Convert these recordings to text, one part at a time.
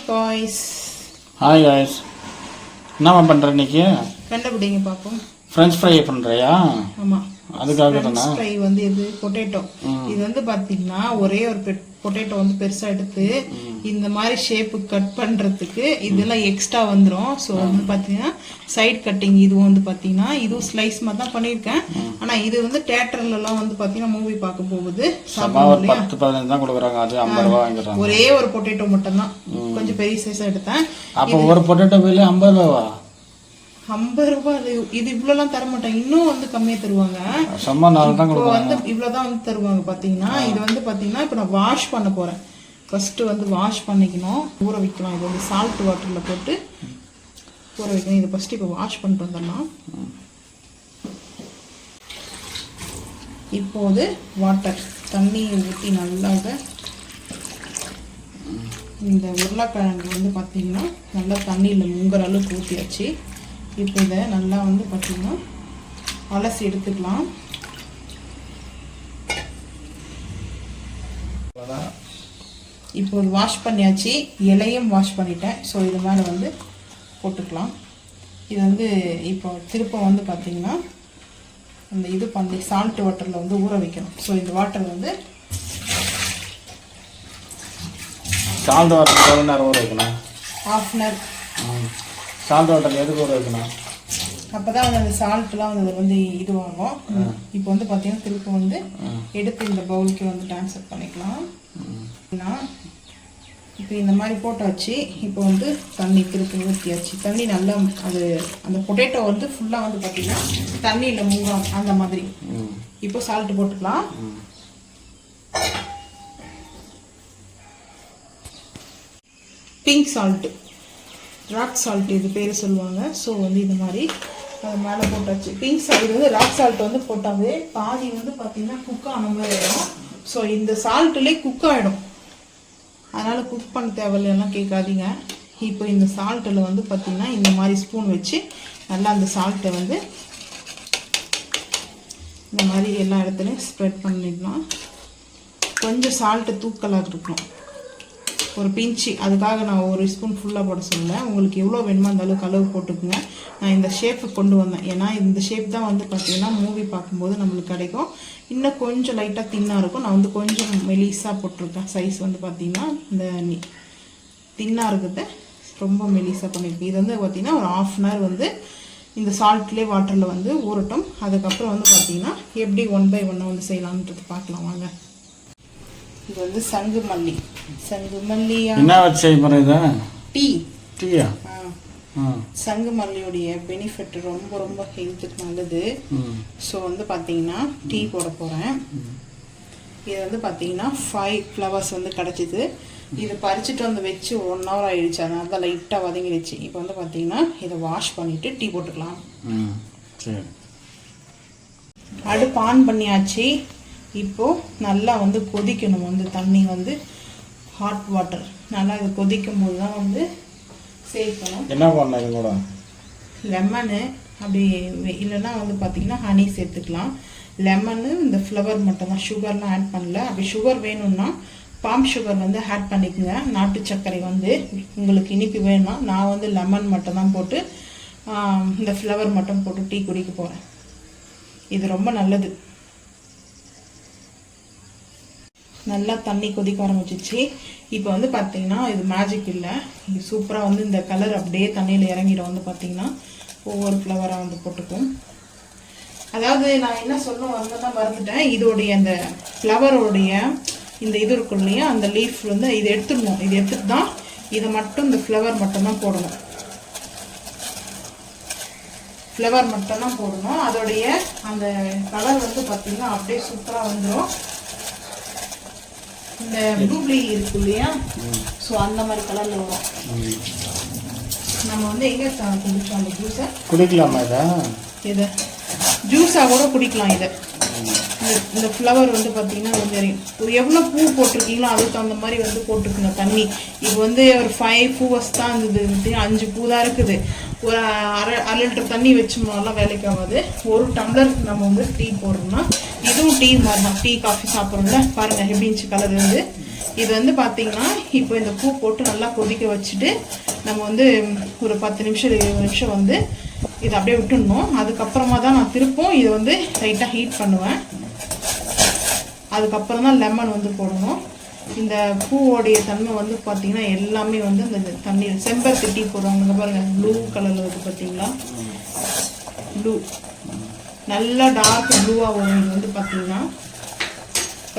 guys. Hi guys. என்னம்மா பண்ற இன்னைக்கு? கண்டுபிடிங்க பாப்போம். French fry பண்றியா? ஆமா. அதுக்காக தானா? French fry வந்து இது பொட்டேட்டோ. இது வந்து பாத்தீங்கன்னா ஒரே ஒரு பொட்டேட்டோ வந்து பெருசா எடுத்து இந்த மாதிரி ஷேப் கட் பண்றதுக்கு இதெல்லாம் எக்ஸ்ட்ரா வந்துரும். சோ வந்து பாத்தீங்கன்னா சைடு கட்டிங் இது வந்து பாத்தீங்கன்னா இது ஸ்லைஸ் மாதிரி தான் பண்ணிருக்கேன். ஆனா இது வந்து தியேட்டர்ல எல்லாம் வந்து பாத்தீங்கன்னா மூவி பார்க்க போகுது. சாப்பாடு 10-15 தான் கொடுக்குறாங்க. அது 50 ரூபாய் வாங்குறாங்க. ஒரே ஒரு பொட்டேட்டோ மட்டும் தான். கொஞ்சம் பெரிய சைஸா எடுத்தேன். அப்ப ஒரு பொட்டேட்டோ விலை 50 ரூபாவா? 50 ரூபாய். இது இவ்வளவுலாம் தர மாட்டாங்க, இன்னும் வந்து கம்மியா தருவாங்க. வந்து இவ்வளவுதான் வந்து தருவாங்க. பாத்தீங்கன்னா இது வந்து பாத்தீங்கன்னா இப்ப நான் வாஷ் பண்ண போறேன். ஃபர்ஸ்ட் வந்து வாஷ் பண்ணிக்கணும், ஊற வைக்கலாம். இது வந்து சால்ட் வாட்டர்ல போட்டு ஊற வைக்கணும். இது ஃபர்ஸ்ட் இப்ப வாஷ் பண்ணிட்டு வந்துடலாம். இப்போது வாட்டர் தண்ணி ஊற்றி நல்லாக இந்த உருளைக்கிழங்கு வந்து பார்த்தீங்கன்னா நல்லா தண்ணியில் முங்குற அளவுக்கு ஊற்றியாச்சு. இப்போ இதை நல்லா வந்து பார்த்தீங்கன்னா அலசி எடுத்துக்கலாம். இப்போ வாஷ் பண்ணியாச்சு, இலையும் வாஷ் பண்ணிட்டேன். ஸோ இது மேலே வந்து போட்டுக்கலாம். இது வந்து இப்போ திருப்ப வந்து பார்த்தீங்கன்னா அந்த இது பண்ணி சால்ட் வாட்டரில் வந்து ஊற வைக்கணும். ஸோ இந்த வாட்டர் வந்து சால்ட் வாட்டர் எவ்வளோ நேரம் ஊற வைக்கணும்? ½ அன் ஹவர். சால்ட் வாட்டர் எதுக்கு ஊற வைக்கணும்? அப்போ தான் வந்து அந்த சால்ட்லாம் வந்து இதுவாகும். இப்போ வந்து பார்த்தீங்கன்னா திருப்ப வந்து எடுத்து இந்த பவுலுக்கு வந்து ட்ரான்ஸ்ஃபர் பண்ணிக்கலாம். இப்போ இந்த மாதிரி போட்டாச்சு. இப்போ வந்து தண்ணி திருப்பி ஊற்றியாச்சு. தண்ணி நல்லா அது அந்த பொட்டேட்டோ வந்து ஃபுல்லாக வந்து பார்த்தீங்கன்னா தண்ணியில் மூங்கும் அந்த மாதிரி. இப்போ சால்ட் போட்டுக்கலாம். பிங்க் சால்ட்டு, ராக் சால்ட் இது பேர் சொல்லுவாங்க. ஸோ வந்து இந்த மாதிரி அது மேலே போட்டாச்சு. பிங்க் சால்ட் வந்து ராக் சால்ட் வந்து போட்டாவே பாதி வந்து பார்த்தீங்கன்னா குக் ஆன மாதிரி ஆகிடும். ஸோ இந்த சால்ட்டுலேயே குக் ஆகிடும், அதனால் குக் பண்ண தேவையில்லாம் கேட்காதீங்க. இப்போ இந்த சால்ட்டில் வந்து பார்த்திங்கன்னா இந்த மாதிரி ஸ்பூன் வச்சு நல்லா அந்த சால்ட்டை வந்து இந்த மாதிரி எல்லா இடத்துலையும் ஸ்ப்ரெட் பண்ணிடலாம். கொஞ்சம் சால்ட்டு தூக்கலாக இருக்கணும், ஒரு பிஞ்சு. அதுக்காக நான் ஒரு ஸ்பூன் ஃபுல்லாக போட சொல்லலை. உங்களுக்கு எவ்வளோ வேணுமோ அந்த அளவுக்கு அளவு போட்டுக்குங்க. நான் இந்த ஷேப்பு கொண்டு வந்தேன், ஏன்னா இந்த ஷேப் தான் வந்து பார்த்திங்கன்னா மூவி பார்க்கும்போது நம்மளுக்கு கிடைக்கும். இன்னும் கொஞ்சம் லைட்டாக தின்னாக இருக்கும். நான் வந்து கொஞ்சம் மெலிசாக போட்டிருக்கேன். சைஸ் வந்து பார்த்திங்கன்னா இந்த தின்னாக இருக்கிறத ரொம்ப மெலிசாக பண்ணியிருக்கேன். இது வந்து பார்த்திங்கன்னா ஒரு ½ அன் ஹவர் வந்து இந்த சால்ட்லேயே வாட்டரில் வந்து ஊறட்டும். அதுக்கப்புறம் வந்து பார்த்திங்கன்னா எப்படி 1 by 1 வந்து செய்யலான்றது பார்க்கலாம் வாங்க. இது வந்து சங்கு மல்லி. சங்கு மல்லியா என்ன வச்சு செய்ய போறீங்க? டீயா? சங்கு மல்லியோடைய பெனிஃபிட் ரொம்ப ரொம்ப ஹெல்த்துக்கு நல்லது. ஸோ வந்து பார்த்தீங்கன்னா டீ போட போகிறேன். இது வந்து பார்த்தீங்கன்னா 5 ஃப்ளவர்ஸ் வந்து கிடச்சிது. இது பறிச்சுட்டு வந்து வச்சு 1 hour ஆயிடுச்சு, அதனால தான் லைட்டாக வதங்கிடுச்சு. இப்போ வந்து பார்த்தீங்கன்னா இதை வாஷ் பண்ணிவிட்டு டீ போட்டுக்கலாம். அடுப்பு ஆன் பண்ணியாச்சு. இப்போது நல்லா வந்து கொதிக்கணும். வந்து தண்ணி வந்து ஹாட் வாட்டர் நல்லா இது கொதிக்கும் போது தான் வந்து சேர்க்கணும். என்ன பண்ணலாம் இது கூட? லெமனு அப்படி இல்லைன்னா வந்து பார்த்தீங்கன்னா ஹனி சேர்த்துக்கலாம். லெமனு இந்த ஃப்ளவர் மட்டும் தான், சுகர்லாம் ஆட் பண்ணல. அப்படி சுகர் வேணும்னா பாம் சுகர் வந்து ஆட் பண்ணிக்கோங்க. நாட்டு சர்க்கரை வந்து உங்களுக்கு இனிப்பு வேணும்னா. நான் வந்து லெமன் மட்டும் தான் போட்டு இந்த ஃப்ளவர் மட்டும் போட்டு டீ குடிக்க போகிறேன். இது ரொம்ப நல்லது. நல்லா தண்ணி கொதிக்க ஆரம்பிச்சிச்சு. இப்போ வந்து பார்த்தீங்கன்னா இது மேஜிக் இல்லை, இது சூப்பராக வந்து இந்த கலர் அப்படியே தண்ணியில் இறங்கிடும். வந்து பார்த்தீங்கன்னா ஒவ்வொரு ஃப்ளவராக வந்து போட்டுக்கும். அதாவது நான் என்ன சொல்ல வந்ததான் மறந்துட்டேன். இதோடைய அந்த ஃப்ளவரோடைய இந்த இது இருக்கும் இல்லையா, அந்த லீஃப் வந்து இதை எடுத்துடணும். இது எடுத்துட்டு தான் இதை மட்டும் இந்த ஃப்ளவர் மட்டும்தான் போடணும். ஃப்ளவர் மட்டும்தான் போடணும். அதோடைய அந்த கலர் வந்து பார்த்தீங்கன்னா அப்படியே சூப்பராக வந்துடும். இந்த ப்ளூபெர்ரி இருக்கு இல்லையா, ஸோ அந்த மாதிரி கலரில் வரும். நம்ம வந்து எங்கே குடிச்சோம் அந்த ஜூஸை? குடிக்கலாமா இதை? இதை ஜூஸாக கூட குடிக்கலாம். இதை இந்த ஃப்ளவர் வந்து பார்த்தீங்கன்னா கொஞ்சம் எவ்வளோ பூ போட்டிருக்கீங்களோ அதுக்கு தகுந்த மாதிரி வந்து போட்டுருக்குங்க தண்ணி. இது வந்து ஒரு 5 பூவஸ் தான் இருந்தது, 5 பூ தான் இருக்குது. ஒரு அரை லிட்டர் தண்ணி வச்சோம்னாலாம் வேலைக்கு ஆகாது. 1 டம்ளருக்கு நம்ம வந்து டீ போடுறோம்னா இதுவும் டீ மாதிரி தான். டீ காஃபி சாப்பிட்றோம்ல, பாருங்கள் எப்படி இருந்துச்சு கலர் வந்து. இது வந்து பார்த்தீங்கன்னா இப்போ இந்த பூ போட்டு நல்லா கொதிக்க வச்சுட்டு நம்ம வந்து ஒரு 10 நிமிஷம் 20 நிமிஷம் வந்து இதை அப்படியே விட்டுடணும். அதுக்கப்புறமா தான் நான் திருப்பும் இதை வந்து லைட்டாக ஹீட் பண்ணுவேன். அதுக்கப்புறம் தான் லெமன் வந்து போடணும். இந்த பூவோடைய தன்மை வந்து பார்த்தீங்கன்னா எல்லாமே வந்து இந்த தண்ணீர் செம்பருத்தி டீ போடுறவங்க பாருங்க ப்ளூ கலரில் இருக்குது பார்த்தீங்களா, ப்ளூ நல்லா டார்க் ப்ளூவாக வரும். இது வந்து பார்த்தீங்கன்னா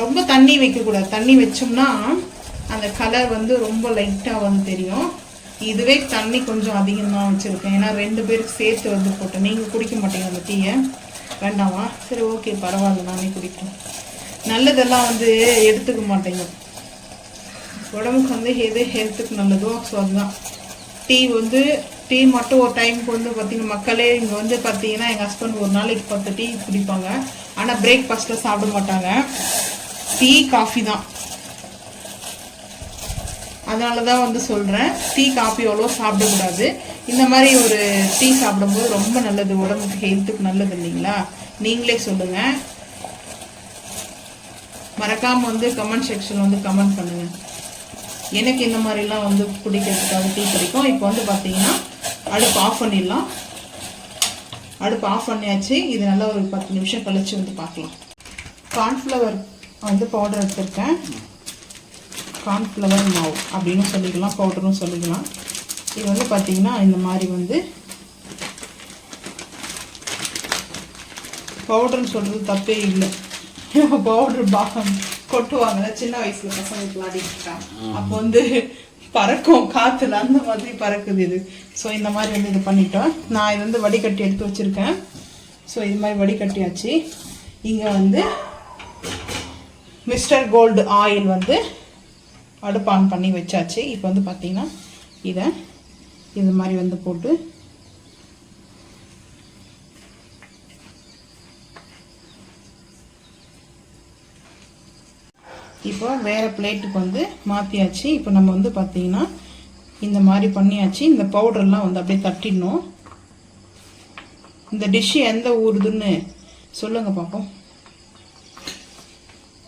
ரொம்ப தண்ணி வைக்கக்கூடாது. தண்ணி வச்சோம்னா அந்த கலர் வந்து ரொம்ப லைட்டாக வந்து தெரியும். இதுவே தண்ணி கொஞ்சம் அதிகமாக வச்சுருக்கேன், ஏன்னா 2 பேருக்கு சேர்த்து வந்து போட்டேன். நீங்கள் குடிக்க மாட்டீங்க அந்த டீயை, வேண்டாமா? சரி ஓகே பரவாயில்ல, நானே குடிக்கிறேன். நல்லதெல்லாம் வந்து எடுத்துக்க மாட்டேங்க, உடம்புக்கு வந்து எது ஹெல்த்துக்கு நல்லதோ ஸோ அதுதான். டீ மட்டும் ஒரு டைமுக்கு வந்து பார்த்தீங்கன்னா மக்களே இங்கே வந்து பார்த்தீங்கன்னா எங்கள் ஹஸ்பண்ட் ஒரு நாளைக்கு 10 டீ குடிப்பாங்க. ஆனால் பிரேக்ஃபாஸ்ட்டில் சாப்பிட மாட்டாங்க, டீ காஃபி தான். அதனால தான் வந்து சொல்கிறேன், டீ காஃபி அவ்வளோ சாப்பிடக்கூடாது. இந்த மாதிரி ஒரு டீ சாப்பிடும்போது ரொம்ப நல்லது, உடம்புக்கு ஹெல்த்துக்கு நல்லது இல்லைங்களா? நீங்களே சொல்லுங்கள், மறக்காமல் வந்து கமெண்ட் செக்ஷன் வந்து கமெண்ட் பண்ணுங்கள். எனக்கு இந்த மாதிரிலாம் வந்து பிடிக்கிறதுக்காக டீ பிடிக்கும். இப்போ வந்து பார்த்தீங்கன்னா அடுப்பு ஆஃப் பண்ணிடலாம். அடுப்பு ஆஃப் பண்ணியாச்சு. இது நல்லா ஒரு 10 நிமிஷம் கழிச்சு வந்து பார்க்கலாம். கார்ன்ஃப்ளவர் வந்து பவுடர் எடுத்துருக்கேன். கார்ன்ஃப்ளவர் மாவு அப்படின்னு சொல்லிக்கலாம், பவுடரும் சொல்லிக்கலாம். இது வந்து பார்த்தீங்கன்னா இந்த மாதிரி வந்து பவுடர்னு சொல்கிறது தப்பே இல்லை. பவுடர் பாகம் கொட்டுவாங்க சின்ன வயசுல பசங்களுக்கு விளையாடிட்டு, அப்போ வந்து பறக்கும் காற்றுல, அந்த மாதிரி பறக்குது இது. ஸோ இந்த மாதிரி வந்து இது பண்ணிட்டோம். நான் இது வந்து வடிகட்டி எடுத்து வச்சுருக்கேன். ஸோ இது மாதிரி வடிகட்டியாச்சு. இங்கே வந்து மிஸ்டர் கோல்டு ஆயில் வந்து அடுப்பு ஆன் பண்ணி வச்சாச்சு. இப்போ வந்து பார்த்தீங்கன்னா இதை இது மாதிரி வந்து போட்டு இப்போ வேறு பிளேட்டுக்கு வந்து மாற்றியாச்சு. இப்போ நம்ம வந்து பார்த்தீங்கன்னா இந்த மாதிரி பண்ணியாச்சு. இந்த பவுடர்லாம் வந்து அப்படியே தட்டிடணும். இந்த டிஷ்ஷு எந்த ஊருதுன்னு சொல்லுங்கள் பார்ப்போம்.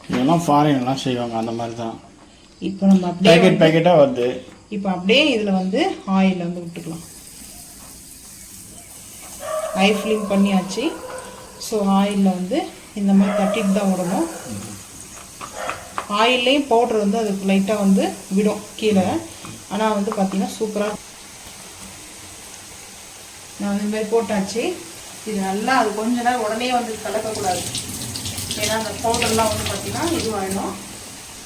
இதெல்லாம் ஃபாரின்லாம் செய்வாங்க, அந்த மாதிரி தான். இப்போ நம்ம அப்படியே பேக்கெட்டாக வருது. இப்போ அப்படியே இதில் வந்து ஆயில் வந்து விட்டுக்கலாம். ஹை ஃப்ளேம் பண்ணியாச்சு. ஸோ ஆயிலில் வந்து இந்த மாதிரி தட்டிட்டு தான் விடணும். ஆயில்லையும் பவுடர் வந்து அதுக்கு லைட்டாக வந்து விடும் கீழே. ஆனால் வந்து பார்த்தீங்கன்னா சூப்பராக நான் இந்த மாதிரி போட்டாச்சு. இது நல்லா அது கொஞ்ச நேரம் உடனே வந்து கலக்கக்கூடாது, ஏன்னா அந்த பவுடர்லாம் வந்து பார்த்தீங்கன்னா இதுவாகிடும்.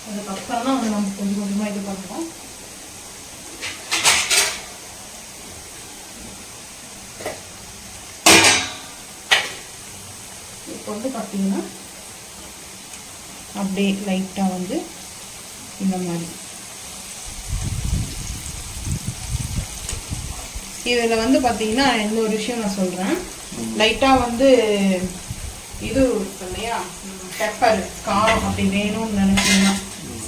அதுக்கப்புறம் தான் வந்து நம்ம கொஞ்சம் கொஞ்சமாக இது பண்ணுறோம். இப்போ வந்து பார்த்தீங்கன்னா அப்படியே லைட்டாக வந்து இந்த மாதிரி இதில் வந்து பார்த்தீங்கன்னா இந்த ஒரு விஷயம் நான் சொல்கிறேன். லைட்டாக வந்து இது இருக்கு இல்லையா, பெப்பர் காரம் அப்படி வேணும்னு நினச்சிங்கன்னா,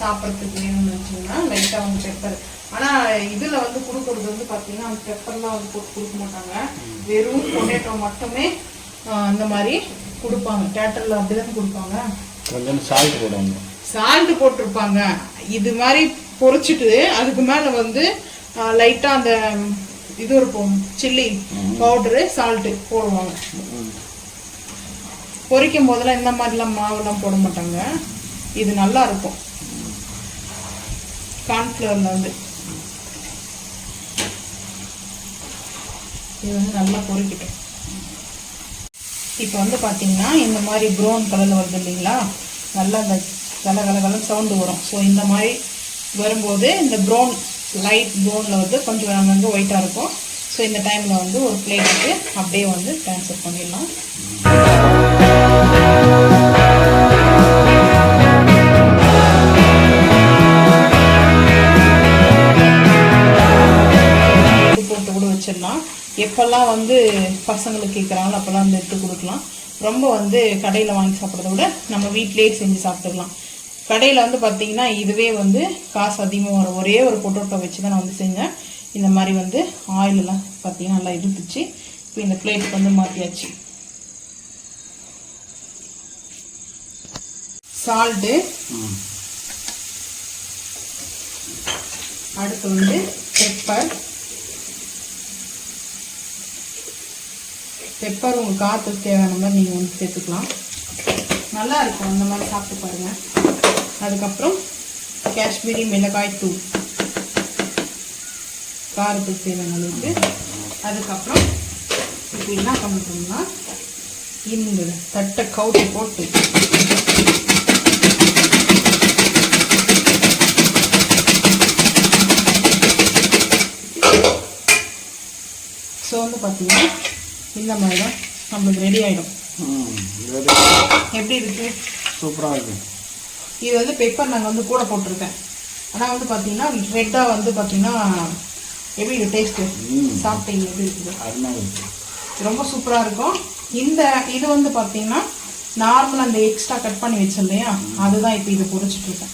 சாப்பிட்றதுக்கு வேணும்னு நினச்சிங்கன்னா லைட்டாக வந்து பெப்பர். ஆனால் இதில் வந்து கொடுக்குறது வந்து பார்த்தீங்கன்னா அந்த பெப்பர்லாம் வந்து போட்டு கொடுக்க மாட்டாங்க, வெறும் பொட்டேட்டோ மட்டுமே அந்த மாதிரி கொடுப்பாங்க. தேட்டரில் அப்படி தான் கொடுப்பாங்க. கொஞ்சம் சால்ட் போடுவாங்க, சால்ட் போட்டிருப்பாங்க. இது மாதிரி பொரிச்சிட்டு அதுக்கு மேலே வந்து லைட்டாக அந்த இது இருக்கும் சில்லி பவுடரு சால்ட்டு போடுவாங்க. பொரிக்கும் போதெல்லாம் இந்த மாதிரிலாம் மாவுலாம் போட மாட்டாங்க. இது நல்லா இருக்கும். கார்ன்ஃப்ளவரில் வந்து இது வந்து நல்லா பொரிக்கிட்டோம். இப்போ வந்து பார்த்தீங்கன்னா இந்த மாதிரி ப்ரௌன் கலரில் வருது இல்லைங்களா, நல்லா அந்த கலகலன்னு சவுண்டு வரும். ஸோ இந்த மாதிரி வரும்போது இந்த ப்ரௌன் லைட் ப்ரௌனில் வந்து கொஞ்சம் அங்கங்கே ஒயிட்டாக இருக்கும். ஸோ இந்த டைமில் வந்து ஒரு பிளேட்டுக்கு அப்படியே வந்து ட்ரான்ஸ்ஃபர் பண்ணிடலாம். போட்டு கூட வச்சிடலாம். எப்போல்லாம் வந்து பசங்களுக்கு கேட்குறாங்களோ அப்போல்லாம் வந்து எடுத்து கொடுக்கலாம். ரொம்ப வந்து கடையில் வாங்கி சாப்பிட்றத விட நம்ம வீட்டிலேயே செஞ்சு சாப்பிட்டுக்கலாம். கடையில் வந்து பார்த்திங்கன்னா இதுவே வந்து காசு அதிகமாக வரும். ஒரே ஒரு பொட்டோட்டோ வச்சு தான் நான் வந்து செஞ்சேன். இந்த மாதிரி வந்து ஆயிலெல்லாம் பார்த்திங்கன்னா நல்லா இருந்துச்சு. இப்போ இந்த பிளேட்டுக்கு வந்து மாற்றியாச்சு. சால்ட்டு அடுத்து வந்து பெப்பர் உங்கள் காரத்துக்கு தேவையான மாதிரி நீங்கள் வந்து சேர்த்துக்கலாம். நல்லா இருக்கும் அந்த மாதிரி சாப்பிட்டு பாருங்கள். அதுக்கப்புறம் காஷ்மீரி மிளகாய் தூள் காரத்துக்கு தேவையான அளவுக்கு. அதுக்கப்புறம் இப்போ என்ன பண்ணுறோம்னா இந்த தட்டை கவுட்டி போட்டு ஸோ வந்து பார்த்தீங்கன்னா இந்த மாதிரி தான் நம்மளுக்கு ரெடி ஆகிடும். எப்படி இருக்குது? சூப்பராக இருக்குது. இது வந்து பெப்பர் நாங்கள் வந்து கூட போட்டிருக்கேன். ஆனால் வந்து பார்த்தீங்கன்னா ரெட்டாக வந்து பார்த்தீங்கன்னா எப்படி இருக்குது டேஸ்ட்டு? சாப்பிட்டீங்க எப்படி இருக்குது? அருமையாக இருக்குது. ரொம்ப சூப்பராக இருக்கும். இது வந்து பார்த்தீங்கன்னா நார்மலாக அந்த எக்ஸ்ட்ரா கட் பண்ணி வச்சோம் இல்லையா, அதுதான் இப்போ இது பொரிச்சிட்ருக்கேன்.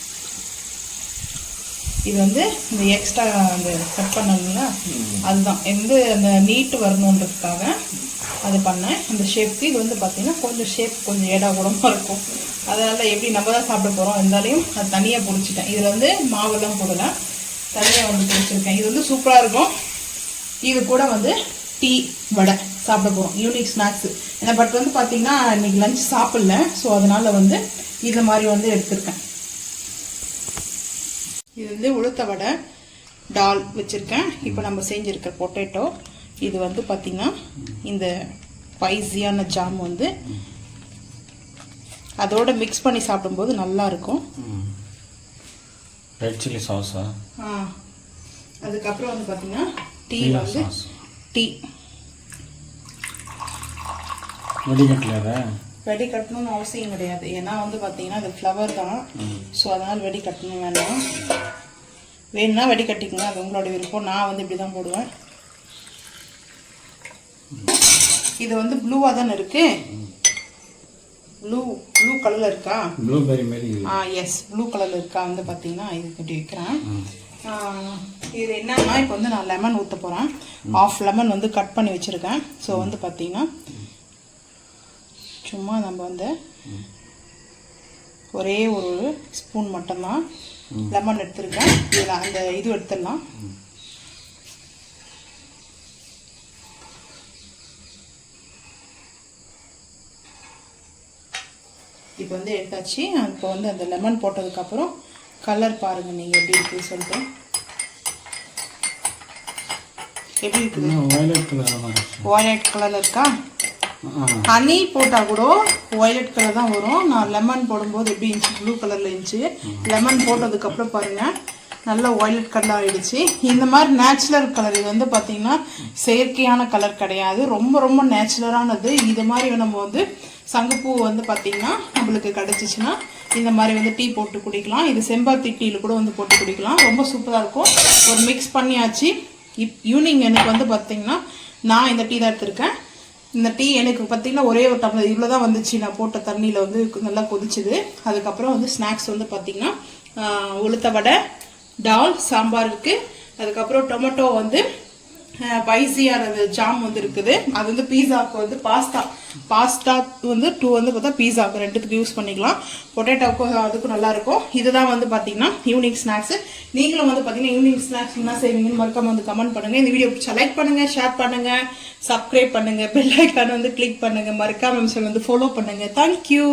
இது வந்து இந்த எக்ஸ்ட்ரா அந்த கட் பண்ணணும்ல அதுதான் வந்து அந்த நீட்டு வரணுன்றதுக்காக அது பண்ணேன் இந்த ஷேப்புக்கு. இது வந்து பார்த்தீங்கன்னா கொஞ்சம் ஷேப் கொஞ்சம் ஏடா கூடமாக இருக்கும். அதனால் எப்படி நம்ம தான் சாப்பிட போகிறோம் இருந்தாலையும் அது தனியாக பொரிச்சிட்டேன். இதில் வந்து மாவெல்லாம் போடலை, தனியாக வந்து பொரிச்சிருக்கேன். இது வந்து சூப்பராக இருக்கும். இது கூட வந்து டீ வடை சாப்பிட போகிறோம் ஈவினிங் ஸ்நாக்ஸு. ஏன்னா பட் வந்து பார்த்தீங்கன்னா இன்றைக்கி லஞ்ச் சாப்பிடல, ஸோ அதனால் வந்து இந்த மாதிரி வந்து எடுத்திருக்கேன். இது வந்து உளுத்த வடை டால் வச்சுருக்கேன். இப்போ நம்ம செஞ்சுருக்க பொட்டேட்டோ இது வந்து பார்த்திங்கன்னா இந்த ஸ்பைஸியான ஜாம் வந்து அதோட மிக்ஸ் பண்ணி சாப்பிடும்போது நல்லாயிருக்கும். ரெட் சில்லி சாஸா? அதுக்கப்புறம் வந்து பார்த்திங்கன்னா டீ வந்து டீ வெடி கட்டணும்னு அவசியம் கிடையாது. ஏன்னா வந்து பார்த்தீங்கன்னா அது ஃப்ளவர் தான், ஸோ அதனால் வெடி கட்டணும் வேண்டாம். வேணும்னா வெடி கட்டிக்கங்க, அது உங்களோட விருப்பம். நான் வந்து இப்படி தான் போடுவேன். இது வந்து ப்ளூவாக தானே இருக்கு, ப்ளூ கலரில் இருக்கா? ப்ளூபெரி மாதிரி. எஸ், ப்ளூ கலரில் இருக்கா வந்து பார்த்தீங்கன்னா இதுக்கு இப்படி வைக்கிறேன். இது என்னன்னா இப்போ வந்து நான் லெமன் ஊற்ற போகிறேன். ஆஃப் லெமன் வந்து கட் பண்ணி வச்சுருக்கேன். ஸோ வந்து பார்த்தீங்கன்னா சும்மா நம்ம வந்து ஒரே ஒரு ஸ்பூன் மட்டும்தான் லெமன் எடுத்துருக்கேன். இதில் அந்த இது எடுத்துடலாம். இப்போ வந்து எடுத்தாச்சு. இப்போ வந்து அந்த லெமன் போட்டதுக்கப்புறம் கலர் பாருங்கள் நீங்கள் எப்படி இருக்குது சொல்லிட்டு. எப்படி இருக்குது? வயலட் கலரில் இருக்கா? ஹனி போட்டால் கூட வயலட் கலர் தான் வரும். நான் லெமன் போடும்போது எப்படி இருந்துச்சு? ப்ளூ கலரில் இருந்துச்சு. லெமன் போட்டதுக்கப்புறம் பாருங்கள் நல்லா வயலட் கலர் ஆகிடுச்சு. இந்த மாதிரி நேச்சுரல் கலர் இது வந்து பார்த்திங்கன்னா செயற்கையான கலர் கிடையாது, ரொம்ப ரொம்ப நேச்சுரலானது. இது மாதிரி நம்ம வந்து சங்குப்பூ வந்து பார்த்திங்கன்னா நம்மளுக்கு கிடச்சிச்சின்னா இந்த மாதிரி வந்து டீ போட்டு குடிக்கலாம். இது செம்பருத்தி டீயில் கூட வந்து போட்டு குடிக்கலாம். ரொம்ப சூப்பராக இருக்கும். ஒரு மிக்ஸ் பண்ணியாச்சு. ஈவினிங் எனக்கு வந்து பார்த்திங்கன்னா நான் இந்த டீ தான் எடுத்திருக்கேன். இந்த டீ எனக்கு பார்த்திங்கன்னா ஒரே ஒரு டம்ளர் இவ்வளோ தான் வந்துச்சு. நான் போட்ட தண்ணியில் வந்து நல்லா கொதிச்சுது. அதுக்கப்புறம் வந்து ஸ்நாக்ஸ் வந்து பார்த்திங்கன்னா உளுத்த வடை, டால், சாம்பார் இருக்குது. அதுக்கப்புறம் டொமேட்டோ வந்து ஸ்பைசியான ஜாம் வந்து இருக்குது. அது வந்து பீஸாவுக்கு வந்து பாஸ்தா வந்து 2 வந்து பார்த்தா பீஸாவுக்கு ரெண்டுத்துக்கு யூஸ் பண்ணிக்கலாம். பொட்டேட்டோவுக்கும் அதுக்கும் நல்லாயிருக்கும். இதுதான் வந்து பார்த்தீங்கன்னா ஈவினிங் ஸ்நாக்ஸு. நீங்களும் வந்து பார்த்தீங்கன்னா ஈவினிங் ஸ்நாக்ஸ் என்ன செய்வீங்கன்னு மறக்காம வந்து கமெண்ட் பண்ணுங்கள். இந்த வீடியோ பிடிச்சா லைக் பண்ணுங்கள், ஷேர் பண்ணுங்கள், சப்ஸ்கிரைப் பண்ணுங்கள், பெல் ஐக்கான் வந்து கிளிக் பண்ணுங்கள், மறக்காம வந்து ஃபாலோ பண்ணுங்கள். தேங்க்யூ.